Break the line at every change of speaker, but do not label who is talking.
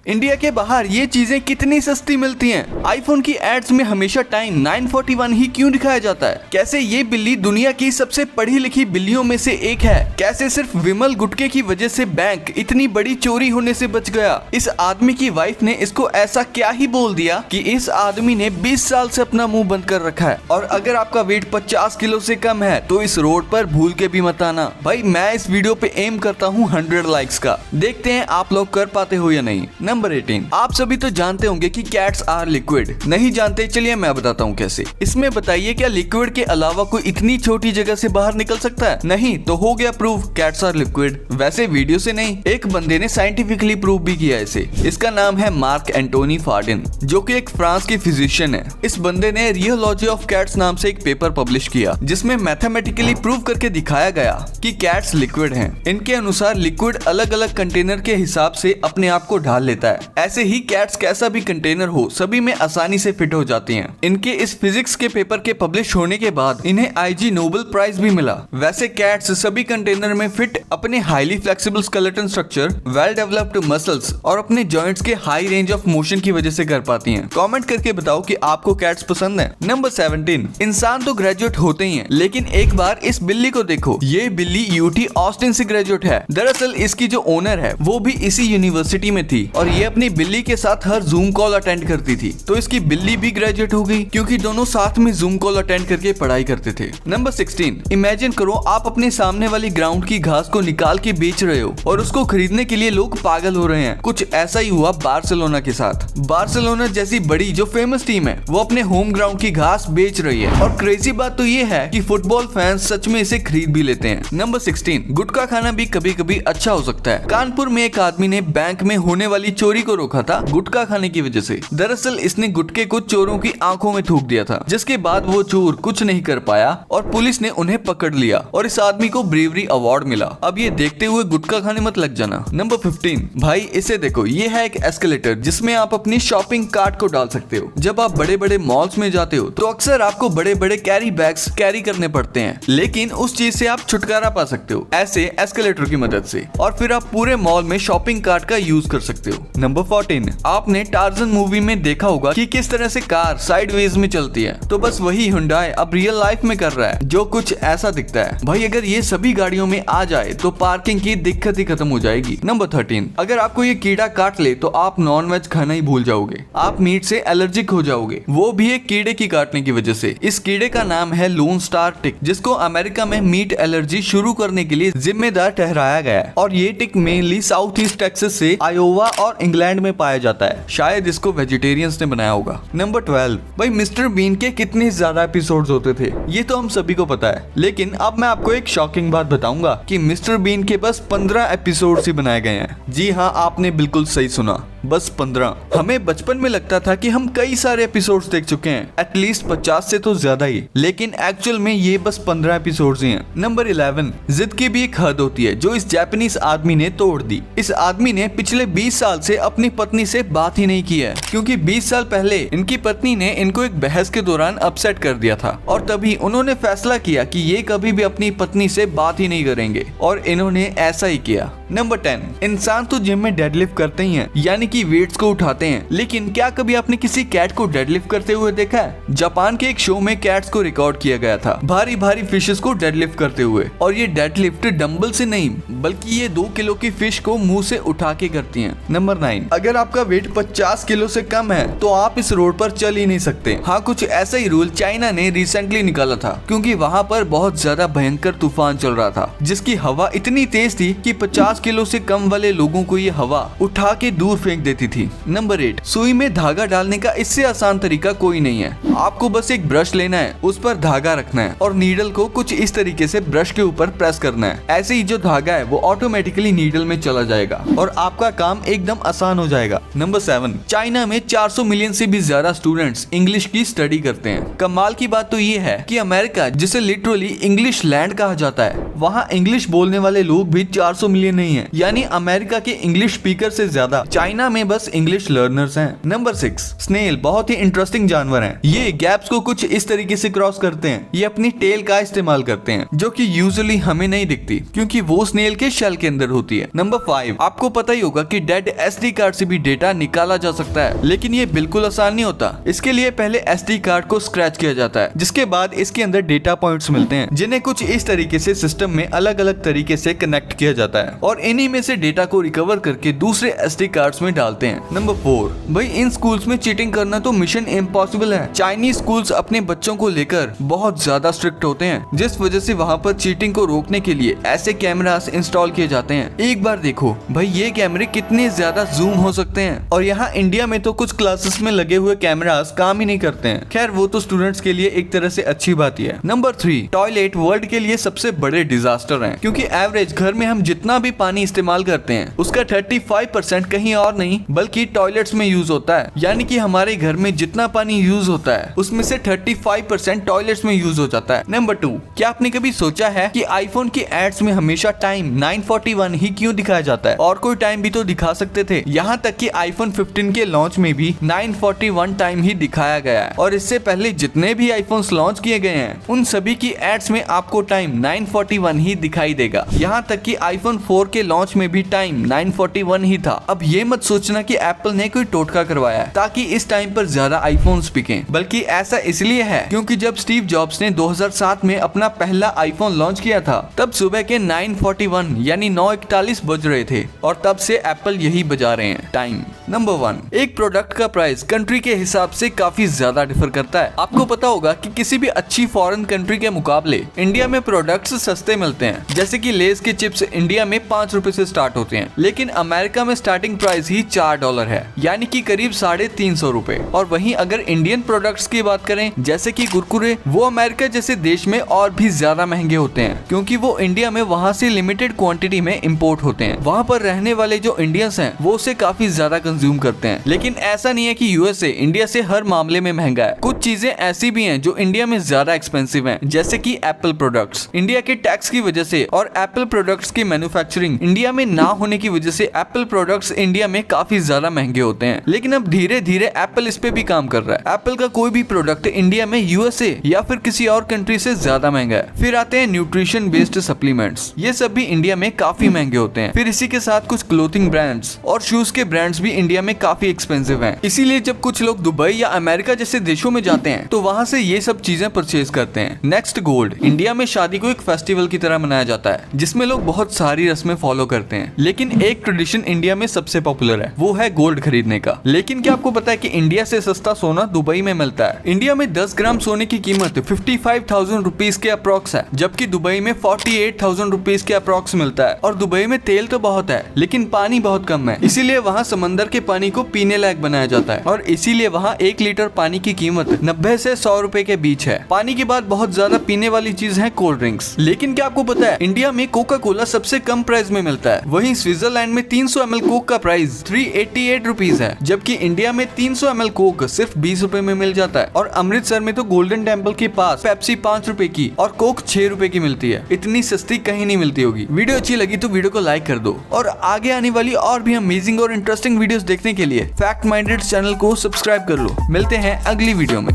India के बाहर ये चीजें कितनी सस्ती मिलती हैं। आईफोन की एड्स में हमेशा टाइम 9:41 ही क्यों दिखाया जाता है। कैसे ये बिल्ली दुनिया की सबसे पढ़ी लिखी बिल्लियों में से एक है। कैसे सिर्फ विमल गुटके की वजह से बैंक इतनी बड़ी चोरी होने से बच गया। इस आदमी की वाइफ ने इसको ऐसा क्या ही बोल दिया कि इस आदमी ने 20 साल से अपना मुंह बंद कर रखा है। और अगर आपका वेट 50 किलो से कम है तो इस रोड पर भूल के भी मत आना। भाई मैं इस वीडियो पे एम करता हूँ 100 लाइक्स का। देखते हैं आप लोग कर पाते हो या नहीं। नंबर 18, आप सभी तो जानते होंगे कि कैट्स आर लिक्विड। नहीं जानते, चलिए मैं बताता हूँ कैसे। इसमें बताइए क्या लिक्विड के अलावा कोई इतनी छोटी जगह से बाहर निकल सकता है? नहीं तो हो गया प्रूव, कैट्स आर लिक्विड। वैसे वीडियो से नहीं, एक बंदे ने साइंटिफिकली प्रूव भी किया इसे। इसका नाम है मार्क एंटोनी फार्डिन, जो कि एक फ्रांस के फिजिशियन है। इस बंदे ने रियोलॉजी ऑफ कैट्स नाम से एक पेपर पब्लिश किया जिसमें मैथमेटिकली प्रूव करके दिखाया गया कि कैट्स लिक्विड हैं। इनके अनुसार लिक्विड अलग अलग कंटेनर के हिसाब से अपने आप को ढाल लेता है। ऐसे ही कैट्स कैसा भी कंटेनर हो सभी में आसानी से फिट हो जाती हैं। इनके इस फिजिक्स के पेपर के पब्लिश होने के बाद इन्हें IG नोबेल प्राइज भी मिला। वैसे कैट्स सभी कंटेनर में फिट अपने highly flexible skeleton structure, well developed muscles और अपने जॉइंट्स के हाई रेंज ऑफ मोशन की वजह से कर पाती हैं। कमेंट करके बताओ कि आपको कैट्स पसंद है। नंबर 17, इंसान तो ग्रेजुएट होते ही हैं, लेकिन एक बार इस बिल्ली को देखो। ये बिल्ली UT ऑस्टिन से ग्रेजुएट है। दरअसल इसकी जो ओनर है वो भी इसी यूनिवर्सिटी में थी और ये अपनी बिल्ली के साथ हर जूम कॉल अटेंड करती थी। तो इसकी बिल्ली भी ग्रेजुएट हो गई क्योंकि दोनों साथ में जूम कॉल अटेंड करके पढ़ाई करते थे। नंबर 16, इमेजिन करो आप अपने सामने वाली ग्राउंड की घास को निकाल के बेच रहे हो और उसको खरीदने के लिए लोग पागल हो रहे हैं। कुछ ऐसा ही हुआ बार्सिलोना के साथ। बार्सिलोना जैसी बड़ी जो फेमस टीम है वो अपने होम ग्राउंड की घास बेच रही है। और क्रेजी बात तो ये है कि फुटबॉल फैंस सच में इसे खरीद भी लेते हैं। नंबर 16, गुटखा खाना भी कभी कभी अच्छा हो सकता है। कानपुर में एक आदमी ने बैंक में होने वाली चोरी को रोका था गुटखा खाने की वजह से। दरअसल इसने गुटखे को चोरों की आंखों में थूक दिया था, जिसके बाद वो चोर कुछ नहीं कर पाया और पुलिस ने उन्हें पकड़ लिया और इस आदमी को ब्रेवरी अवार्ड मिला। अब ये देखते हुए गुटखा खाने मत लग जाना। नंबर 15, भाई इसे देखो, ये है एक एस्केलेटर जिसमें आप अपनी शॉपिंग कार्ट को डाल सकते हो। जब आप बड़े बड़े मॉल्स में जाते हो तो अक्सर आपको बड़े बड़े कैरी बैग्स कैरी करने पड़ते हैं, लेकिन उस चीज से आप छुटकारा पा सकते हो ऐसे एस्केलेटर की मदद से, और फिर आप पूरे मॉल में शॉपिंग कार्ट का यूज कर सकते हो। नंबर 14, आपने टार्जन मूवी में देखा होगा कि किस तरह से कार साइडवेज में चलती है, तो बस वही हुंडई अब रियल लाइफ में कर रहा है, जो कुछ ऐसा दिखता है। भाई अगर ये सभी गाड़ियों में आ जाए तो पार्किंग की दिक्कत ही खत्म हो जाएगी। नंबर 13, अगर आपको ये कीड़ा काट ले तो आप नॉन वेज खाना ही भूल जाओगे। आप मीट से एलर्जिक हो जाओगे, वो भी एक कीड़े की काटने की वजह से। इस कीड़े का नाम है लोन स्टार टिक, जिसको अमेरिका में मीट एलर्जी शुरू करने के लिए जिम्मेदार ठहराया गया है। और ये टिक मेनली साउथ ईस्ट टेक्सास से आयोवा और इंग्लैंड में पाया जाता है। शायद इसको वेजिटेरियंस ने बनाया होगा। नंबर 12, भाई मिस्टर बीन के कितने ज्यादा एपिसोड्स होते थे ये तो हम सभी को पता है, लेकिन अब मैं आपको एक शॉकिंग बात बताऊंगा कि मिस्टर बीन के बस 15 एपिसोड्स ही बनाए गए हैं। जी हाँ, आपने बिल्कुल सही सुना, बस 15। हमें बचपन में लगता था कि हम कई सारे एपिसोड्स देख चुके हैं, एटलीस्ट 50 से तो ज्यादा ही, लेकिन एक्चुअल में ये बस 15 एपिसोड्स ही हैं। नंबर 11, जिद की भी एक हद होती है जो इस जापानीज आदमी ने तोड़ दी। इस आदमी ने पिछले 20 साल से अपनी पत्नी से बात ही नहीं की है, क्योंकि 20 साल पहले इनकी पत्नी ने इनको एक बहस के दौरान अपसेट कर दिया था और तभी उन्होंने फैसला किया कि ये कभी भी अपनी पत्नी से बात ही नहीं करेंगे, और इन्होंने ऐसा ही किया। नंबर 10, इंसान तो जिम में डेडलिफ्ट करते ही हैं, यानी कि वेट्स को उठाते हैं, लेकिन क्या कभी आपने किसी कैट को डेडलिफ्ट करते हुए देखा है? जापान के एक शो में कैट्स को रिकॉर्ड किया गया था भारी भारी फिशेस को डेडलिफ्ट करते हुए, और ये डेडलिफ्ट डंबल से नहीं बल्कि ये 2 किलो की फिश को मुंह से उठा के करती हैं। नंबर 9, अगर आपका वेट 50 किलो से कम है तो आप इस रोड पर चल ही नहीं सकते। हाँ, कुछ ऐसा ही रूल चाइना ने रिसेंटली निकाला था, क्योंकि वहाँ पर बहुत ज्यादा भयंकर तूफान चल रहा था, जिसकी हवा इतनी तेज थी कि 50 किलो से कम वाले लोगों को ये हवा उठा के दूर फेंक देती थी। नंबर 8, सुई में धागा डालने का इससे आसान तरीका कोई नहीं है। आपको बस एक ब्रश लेना है, उस पर धागा रखना है और नीडल को कुछ इस तरीके से ब्रश के ऊपर प्रेस करना है। ऐसे ही जो धागा है वो ऑटोमेटिकली नीडल में चला जाएगा और आपका काम एकदम आसान हो जाएगा। नंबर 7, चाइना में 400 मिलियन से भी ज्यादा स्टूडेंट्स इंग्लिश की स्टडी करते हैं। कमाल की बात तो ये है कि अमेरिका, जिसे लिटरली इंग्लिश लैंड कहा जाता है, वहाँ इंग्लिश बोलने वाले लोग भी 400 मिलियन नहीं नहीं है, यानी अमेरिका के इंग्लिश स्पीकर से ज्यादा चाइना में बस इंग्लिश लर्नर्स हैं। नंबर 6, स्नेल बहुत ही इंटरेस्टिंग जानवर हैं। ये गैप्स को कुछ इस तरीके से क्रॉस करते हैं। ये अपनी टेल का इस्तेमाल करते हैं, जो कि यूजुअली हमें नहीं दिखती क्योंकि वो स्नेल के शेल के अंदर होती है। नंबर 5, आपको पता ही होगा कि डेड SD कार्ड से भी डेटा निकाला जा सकता है, लेकिन ये बिल्कुल आसान नहीं होता। इसके लिए पहले SD कार्ड को स्क्रैच किया जाता है, जिसके बाद इसके अंदर डेटा पॉइंट्स मिलते हैं, जिन्हें कुछ इस तरीके से सिस्टम में अलग अलग तरीके से कनेक्ट किया जाता है और इन्हीं में से डेटा को रिकवर करके दूसरे SD कार्ड्स में डालते हैं। नंबर 4, भाई इन स्कूल्स में चीटिंग करना तो मिशन इम्पॉसिबल है। चाइनीज स्कूल्स अपने बच्चों को लेकर बहुत ज्यादा स्ट्रिक्ट होते हैं, जिस वजह से वहाँ पर चीटिंग को रोकने के लिए ऐसे कैमरास इंस्टॉल किए जाते हैं। एक बार देखो भाई ये कैमरे कितने ज्यादा जूम हो सकते हैं, और यहाँ इंडिया में तो कुछ क्लासेस में लगे हुए कैमरास काम ही नहीं करते हैं। खैर वो तो स्टूडेंट्स के लिए एक तरह से अच्छी बात ही है। नंबर 3, टॉयलेट वर्ल्ड के लिए सबसे बड़े डिजास्टर हैं, क्योंकि एवरेज घर में हम जितना भी पानी इस्तेमाल करते हैं उसका 35% कहीं और नहीं बल्कि टॉयलेट्स में यूज होता है। यानी कि हमारे घर में जितना पानी यूज होता है उसमें से 35% टॉयलेट्स में यूज हो जाता है। नंबर 2, क्या आपने कभी सोचा है कि आईफोन की एड्स में हमेशा टाइम 9:41 ही क्यों दिखाया जाता है? और कोई टाइम भी तो दिखा सकते थे। यहाँ तक कि आईफोन 15 के लॉन्च में भी 9:41 टाइम ही दिखाया गया है, और इससे पहले जितने भी आईफोन्स लॉन्च किए गए हैं उन सभी की एड्स में आपको टाइम 9:41 ही दिखाई देगा। यहाँ तक कि आईफोन 4 के लॉन्च में भी टाइम 9:41 ही था। अब ये मत सोचना कि एप्पल ने कोई टोटका करवाया है ताकि इस टाइम पर ज्यादा आईफोन्स बिकें, बल्कि ऐसा इसलिए है क्योंकि जब स्टीव जॉब्स ने 2007 में अपना पहला आईफोन लॉन्च किया था तब सुबह के 9:41 यानी 9:41 बज रहे थे, और तब से एप्पल यही बजा रहे हैं टाइम। नंबर 1, एक प्रोडक्ट का प्राइस कंट्री के हिसाब से काफी ज्यादा डिफर करता है। आपको पता होगा कि किसी भी अच्छी फॉरेन कंट्री के मुकाबले इंडिया में प्रोडक्ट्स सस्ते मिलते हैं, जैसे कि लेस के चिप्स इंडिया में 5 रुपए से स्टार्ट होते हैं, लेकिन अमेरिका में स्टार्टिंग प्राइस ही $4 है, यानी कि करीब 350 रुपए। और वहीं अगर इंडियन प्रोडक्ट्स की बात करें जैसे कि कुरकुरे, वो अमेरिका जैसे देश में और भी ज्यादा महंगे होते हैं, क्योंकि वो इंडिया में वहाँ से लिमिटेड क्वांटिटी में इंपोर्ट होते हैं। वहाँ पर रहने वाले जो इंडियंस हैं वो उसे काफी ज्यादा कंज्यूम करते हैं। लेकिन ऐसा नहीं है कि यूएसए इंडिया से हर मामले में महंगा है। कुछ चीजें ऐसी भी हैं जो इंडिया में ज्यादा एक्सपेंसिव हैं, जैसे कि एप्पल प्रोडक्ट्स। इंडिया के टैक्स की वजह से और एप्पल प्रोडक्ट्स की मैन्युफैक्चरिंग इंडिया में ना होने की वजह से एप्पल प्रोडक्ट्स इंडिया में काफी ज्यादा महंगे होते हैं। लेकिन अब धीरे धीरे एप्पल इस पे भी काम कर रहा है। एप्पल का कोई भी प्रोडक्ट इंडिया में यूएसए या फिर किसी और कंट्री से ज्यादा महंगा है। फिर आते हैं न्यूट्रिशन बेस्ड सप्लीमेंट्स, ये सब भी इंडिया में काफी महंगे होते हैं। फिर इसी के साथ कुछ क्लोथिंग ब्रांड्स और शूज के ब्रांड्स भी इंडिया में काफी एक्सपेंसिव हैं। इसीलिए जब कुछ लोग दुबई या अमेरिका जैसे देशों में जाते हैं तो वहाँ से ये सब चीजें परचेज करते हैं। Next, gold. इंडिया में शादी को एक फेस्टिवल की तरह मनाया जाता है, जिसमें लोग बहुत सारी रस्में फॉलो करते हैं। लेकिन एक ट्रेडिशन इंडिया में सबसे पॉपुलर है, वो है गोल्ड खरीदने का। लेकिन क्या आपको पता है कि इंडिया से सस्ता सोना दुबई में मिलता है? इंडिया में 10 ग्राम सोने की कीमत 55,000 रुपीज के अप्रॉक्स है, जबकि दुबई में 48,000 रुपीज के अप्रॉक्स मिलता है। और दुबई में तेल तो बहुत है लेकिन पानी बहुत कम है, इसीलिए वहाँ समंदर के पानी को पीने लायक बनाया जाता है, और इसीलिए वहाँ 1 लीटर पानी की कीमत 90 से 100 रुपए के बीच है। पानी के बाद बहुत ज्यादा पीने वाली चीज है कोल्ड ड्रिंक्स। लेकिन क्या आपको पता है इंडिया में कोका कोला सबसे कम प्राइस में मिलता है, वहीं स्विट्जरलैंड में 300 ml कोक का प्राइस 388 रुपीज है, जबकि इंडिया में 300 ml कोक सिर्फ 20 रुपए में मिल जाता है। और अमृतसर में तो गोल्डन टेम्पल के पास पेप्सी 5 रुपए की और कोक 6 रुपए की मिलती है। इतनी सस्ती कहीं नहीं मिलती होगी। वीडियो अच्छी लगी तो वीडियो को लाइक कर दो, और आगे आने वाली और भी अमेजिंग और इंटरेस्टिंग वीडियोस देखने के लिए फैक्ट माइंडेड चैनल को सब्सक्राइब कर लो। मिलते हैं अगली वीडियो में।